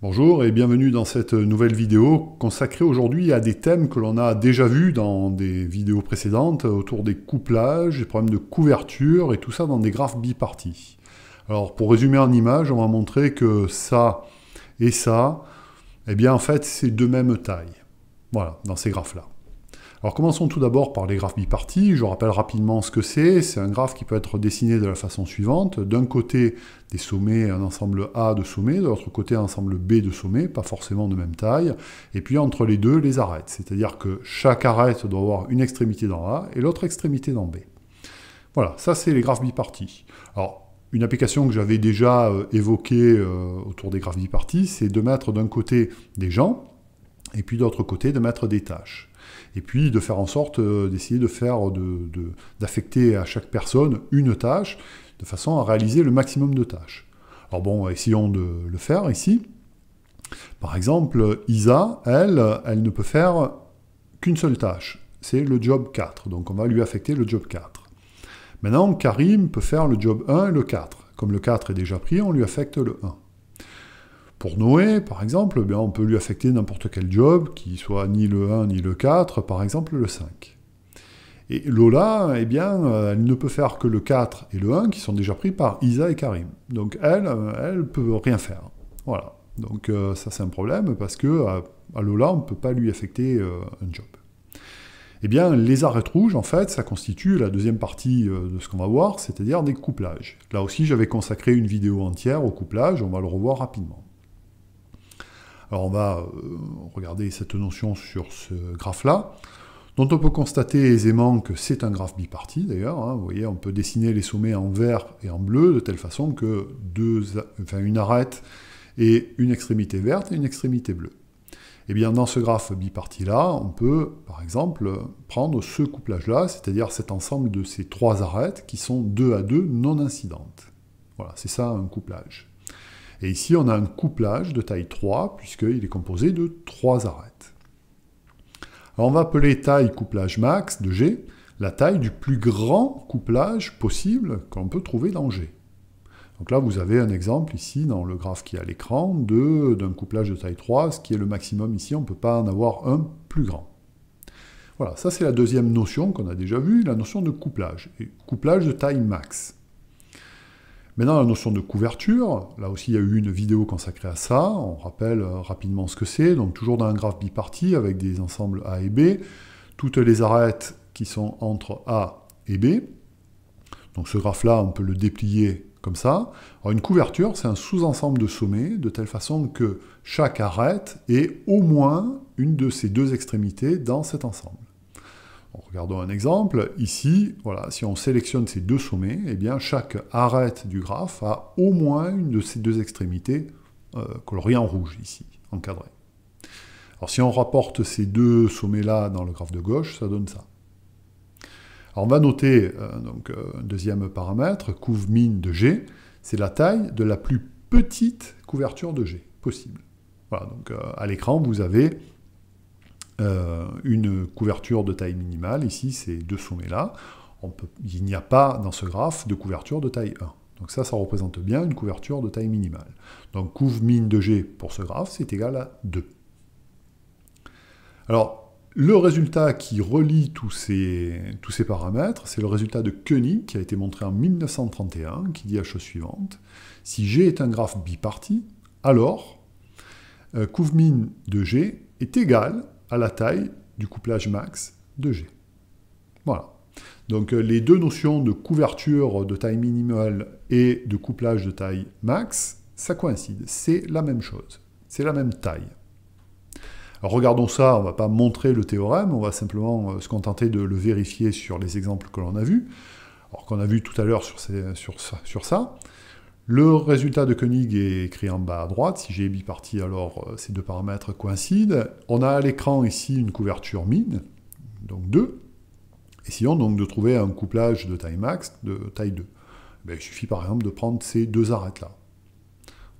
Bonjour et bienvenue dans cette nouvelle vidéo consacrée aujourd'hui à des thèmes que l'on a déjà vus dans des vidéos précédentes autour des couplages, des problèmes de couverture et tout ça dans des graphes bipartis. Alors pour résumer en images, on va montrer que ça et ça, eh bien en fait c'est de même taille. Voilà, dans ces graphes-là. Alors commençons tout d'abord par les graphes bipartis. Je rappelle rapidement ce que c'est. C'est un graphe qui peut être dessiné de la façon suivante. D'un côté, des sommets, un ensemble A de sommets, de l'autre côté, un ensemble B de sommets, pas forcément de même taille. Et puis entre les deux, les arêtes. C'est-à-dire que chaque arête doit avoir une extrémité dans A et l'autre extrémité dans B. Voilà, ça c'est les graphes bipartis. Alors, une application que j'avais déjà évoquée autour des graphes bipartis, c'est de mettre d'un côté des gens, et puis de l'autre côté de mettre des tâches. Et puis de faire en sorte d'essayer de faire, d'affecter à chaque personne une tâche, de façon à réaliser le maximum de tâches. Alors bon, essayons de le faire ici. Par exemple, Isa, elle ne peut faire qu'une seule tâche. C'est le job 4. Donc on va lui affecter le job 4. Maintenant, Karim peut faire le job 1 et le 4. Comme le 4 est déjà pris, on lui affecte le 1. Pour Noé, par exemple, bien, on peut lui affecter n'importe quel job, qui soit ni le 1 ni le 4, par exemple le 5. Et Lola, eh bien, elle ne peut faire que le 4 et le 1, qui sont déjà pris par Isa et Karim. Donc elle ne peut rien faire. Voilà. Donc ça c'est un problème, parce que à Lola, on ne peut pas lui affecter un job. Eh bien, les arêtes rouges, en fait, ça constitue la deuxième partie de ce qu'on va voir, c'est-à-dire des couplages. Là aussi, j'avais consacré une vidéo entière au couplage, on va le revoir rapidement. Alors on va regarder cette notion sur ce graphe-là, dont on peut constater aisément que c'est un graphe biparti d'ailleurs. Hein. Vous voyez, on peut dessiner les sommets en vert et en bleu, de telle façon que une arête ait une extrémité verte et une extrémité bleue. Et bien dans ce graphe biparti-là, on peut par exemple prendre ce couplage-là, c'est-à-dire cet ensemble de ces trois arêtes qui sont 2 à 2 non incidentes. Voilà, c'est ça un couplage. Et ici, on a un couplage de taille 3, puisqu'il est composé de 3 arêtes. Alors on va appeler taille couplage max de G la taille du plus grand couplage possible qu'on peut trouver dans G. Donc là, vous avez un exemple ici, dans le graphe qui est à l'écran, d'un couplage de taille 3, ce qui est le maximum ici, on ne peut pas en avoir un plus grand. Voilà, ça c'est la deuxième notion qu'on a déjà vue, la notion de couplage. Et couplage de taille max. Maintenant, la notion de couverture, là aussi il y a eu une vidéo consacrée à ça, on rappelle rapidement ce que c'est, donc toujours dans un graphe biparti avec des ensembles A et B, toutes les arêtes qui sont entre A et B, donc ce graphe-là on peut le déplier comme ça. Alors une couverture, c'est un sous-ensemble de sommets, de telle façon que chaque arête ait au moins une de ces deux extrémités dans cet ensemble. Regardons un exemple. Ici, voilà, si on sélectionne ces deux sommets, eh bien, chaque arête du graphe a au moins une de ces deux extrémités coloriées en rouge, ici, encadrées. Alors si on rapporte ces deux sommets-là dans le graphe de gauche, ça donne ça. Alors on va noter un deuxième paramètre, couv-min de G, c'est la taille de la plus petite couverture de G possible. Voilà, donc à l'écran, vous avez une couverture de taille minimale, ici ces deux sommets-là, il n'y a pas dans ce graphe de couverture de taille 1. Donc ça représente bien une couverture de taille minimale. Donc couv-min de G pour ce graphe, c'est égal à 2. Alors, le résultat qui relie tous ces paramètres, c'est le résultat de Koenig, qui a été montré en 1931, qui dit la chose suivante. Si G est un graphe biparti, alors couv-min de G est égal à la taille du couplage max de G. Voilà. Donc les deux notions de couverture de taille minimale et de couplage de taille max, ça coïncide. C'est la même chose. C'est la même taille. Alors regardons ça, on ne va pas montrer le théorème, on va simplement se contenter de le vérifier sur les exemples que l'on a vus, alors qu'on a vu tout à l'heure sur ça. Le résultat de Koenig est écrit en bas à droite. Si G est biparti, alors ces deux paramètres coïncident. On a à l'écran ici une couverture min, donc 2. Essayons donc de trouver un couplage de taille max de taille 2. Il suffit par exemple de prendre ces deux arêtes-là.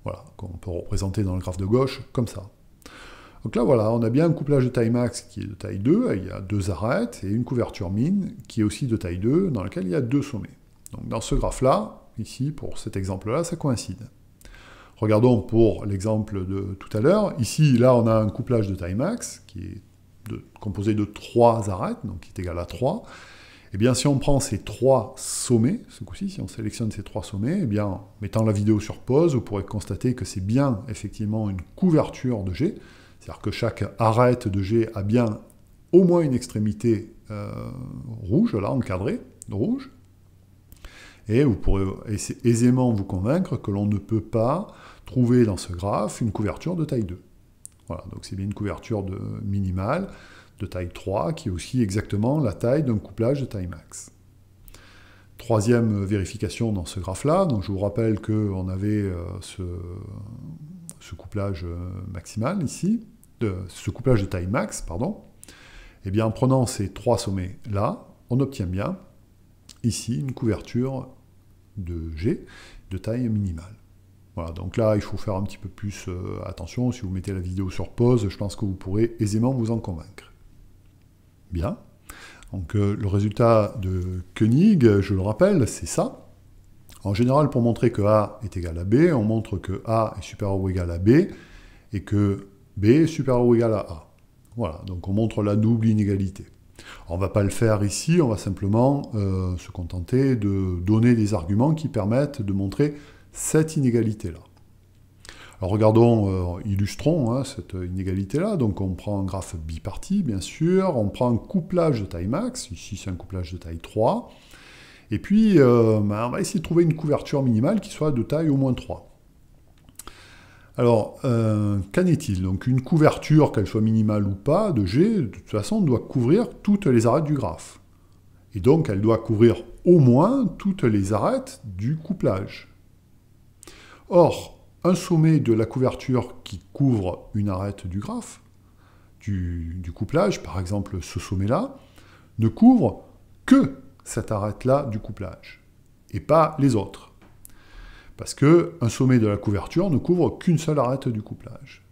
Voilà, qu'on peut représenter dans le graphe de gauche comme ça. Donc là, voilà, on a bien un couplage de taille max qui est de taille 2, il y a deux arêtes, et une couverture min qui est aussi de taille 2, dans laquelle il y a deux sommets. Donc dans ce graphe-là, ici, pour cet exemple-là, ça coïncide. Regardons pour l'exemple de tout à l'heure. Ici, là, on a un couplage de taille max qui est composé de 3 arêtes, donc qui est égal à 3. Eh bien, si on prend ces 3 sommets, ce coup-ci, si on sélectionne ces 3 sommets, eh bien, en mettant la vidéo sur pause, vous pourrez constater que c'est bien, effectivement, une couverture de G. C'est-à-dire que chaque arête de G a bien au moins une extrémité rouge, là, encadrée, de rouge. Et vous pourrez aisément vous convaincre que l'on ne peut pas trouver dans ce graphe une couverture de taille 2. Voilà, donc c'est bien une couverture minimale de taille 3, qui est aussi exactement la taille d'un couplage de taille max. Troisième vérification dans ce graphe-là, donc je vous rappelle qu'on avait ce couplage maximal ici, ce couplage de taille max, pardon. Et bien en prenant ces 3 sommets-là, on obtient bien ici une couverture de G de taille minimale. Voilà, donc là, il faut faire un petit peu plus attention. Si vous mettez la vidéo sur pause, je pense que vous pourrez aisément vous en convaincre. Bien. Donc le résultat de Koenig, je le rappelle, c'est ça. En général, pour montrer que A est égal à B, on montre que A est supérieur ou égal à B, et que B est supérieur ou égal à A. Voilà, donc on montre la double inégalité. On ne va pas le faire ici, on va simplement se contenter de donner des arguments qui permettent de montrer cette inégalité-là. Alors regardons, illustrons cette inégalité-là. Donc on prend un graphe biparti, bien sûr, on prend un couplage de taille max, ici c'est un couplage de taille 3, et puis on va essayer de trouver une couverture minimale qui soit de taille au moins 3. Alors, qu'en est-il? Donc une couverture, qu'elle soit minimale ou pas, de G, de toute façon, doit couvrir toutes les arêtes du graphe. Et donc elle doit couvrir au moins toutes les arêtes du couplage. Or, un sommet de la couverture qui couvre une arête du graphe, du couplage, par exemple ce sommet-là, ne couvre que cette arête-là du couplage, et pas les autres. Parce qu'un sommet de la couverture ne couvre qu'une seule arête du couplage.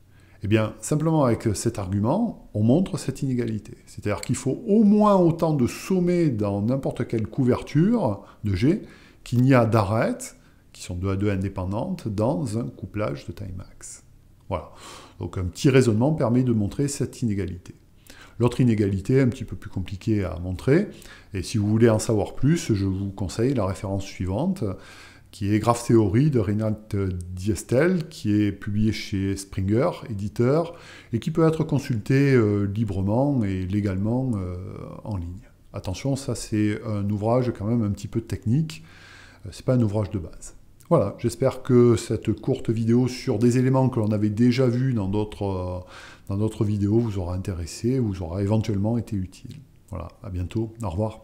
Eh bien, simplement avec cet argument, on montre cette inégalité. C'est-à-dire qu'il faut au moins autant de sommets dans n'importe quelle couverture de G qu'il n'y a d'arêtes qui sont 2 à 2 indépendantes, dans un couplage de taille max. Voilà. Donc un petit raisonnement permet de montrer cette inégalité. L'autre inégalité, un petit peu plus compliquée à montrer, et si vous voulez en savoir plus, je vous conseille la référence suivante, qui est Graph Theory de Reinhard Diestel, qui est publié chez Springer, éditeur, et qui peut être consulté librement et légalement en ligne. Attention, ça c'est un ouvrage quand même un petit peu technique, c'est pas un ouvrage de base. Voilà, j'espère que cette courte vidéo sur des éléments que l'on avait déjà vus dans d'autres vidéos vous aura intéressé, vous aura éventuellement été utile. Voilà, à bientôt, au revoir.